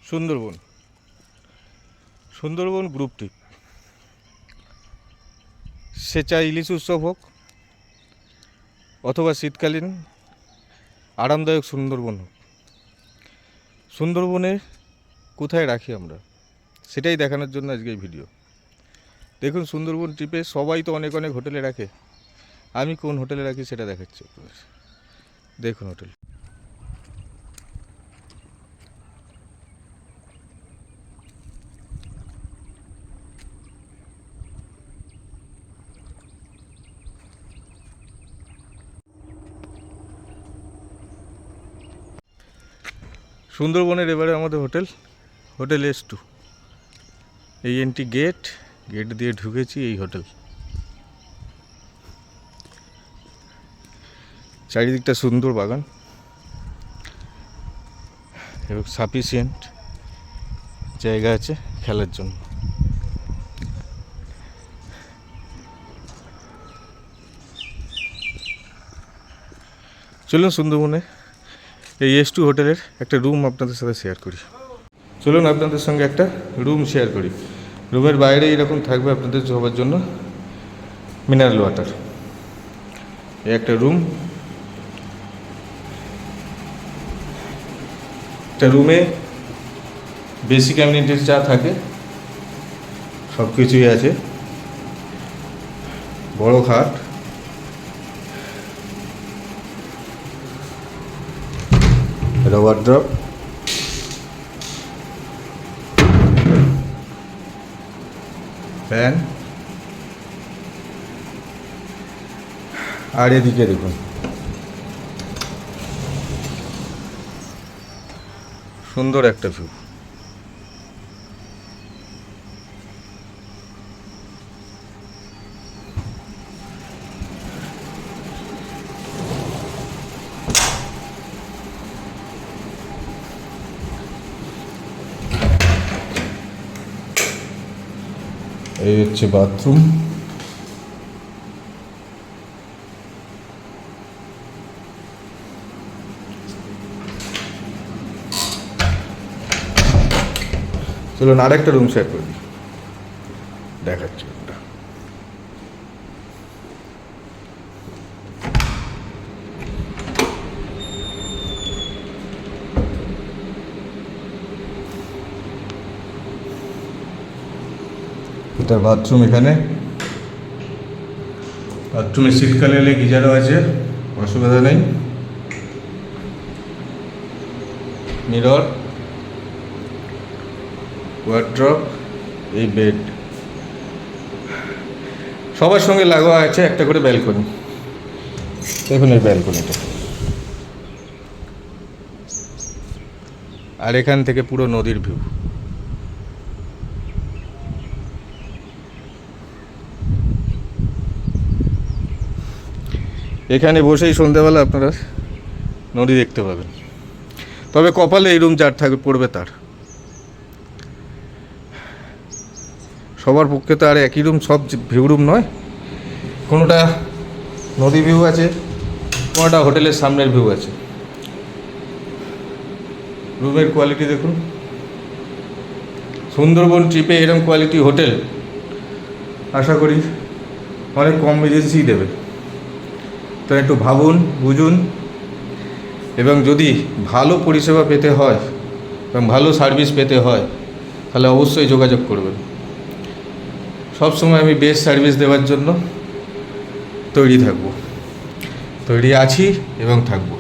Sundarban Sundarban group trip, সে চাই ইলিশ উৎসব হোক অথবা শীতকালীন আরামদায়ক সুন্দরবন হোক, সুন্দরবনে কোথায় রাখি আমরা সেটাই দেখানোর জন্য আজকে এই ভিডিও। দেখুন, সুন্দরবন ট্রিপে সবাই তো অনেক অনেক হোটেলে রাখে, আমি কোন হোটেলে রাখি সেটা দেখাচ্ছি আপনাদের। দেখুন হোটেল, সুন্দরবনের এবারে আমাদের হোটেল S2, এই এন্ট্রি গেট দিয়ে ঢুকেছি এই হোটেল। চারিদিকটা সুন্দর বাগান এবং সাফিসিয়েন্ট জায়গা আছে খেলার জন্য। চলুন সুন্দরবনে এই S2 হোটেলের একটা রুম আপনাদের সাথে শেয়ার করি। চলুন আপনাদের সঙ্গে একটা রুম শেয়ার করি। রুমের বাইরে এরকম থাকবে আপনাদের সবার জন্য মিনারেল ওয়াটার। এই একটা রুম, একটা রুমে বেসিক অ্যামিনিটিস যা থাকে সব কিছুই আছে। বড় খাট, ওয়ার্ড্রপ, ফ্যান, আর এদিকে দেখুন সুন্দর একটা ভিউ। এই হচ্ছে বাথরুম। চলুন আর একটা রুম শেয়ার করি, দেখাচ্ছি। এটা বাথরুম। এখানে বাথরুমে শীতকালে এলে গিজারও আছে, অসুবিধা নেই। মিরর, ওয়ার্ড্রপ, এই বেড, সবার সঙ্গে লাগোয়া আছে একটা করে ব্যালকনি। দেখুন এই ব্যালকনিটা, আর এখান থেকে পুরো নদীর ভিউ। এখানে বসেই সন্ধ্যাবেলা আপনারা নদী দেখতে পাবেন। তবে কপালে এই রুম যার থাকবে পড়বে তার। সবার পক্ষে তো আর একই রুম, সব ভিউ রুম নয়। কোনোটা নদী ভিউ আছে, কোনোটা হোটেলের সামনের ভিউ আছে। রুমের কোয়ালিটি দেখুন। সুন্দরবন ট্রিপে এরকম কোয়ালিটি হোটেল আশা করি অনেক কম এজেন্সি দেবে। তো একটু ভাবুন, বুঝুন, এবং যদি ভালো পরিষেবা পেতে হয় এবং ভালো সার্ভিস পেতে হয় তাহলে অবশ্যই যোগাযোগ করবেন। সবসময় আমি বেস্ট সার্ভিস দেওয়ার জন্য তৈরি আছি এবং থাকবো।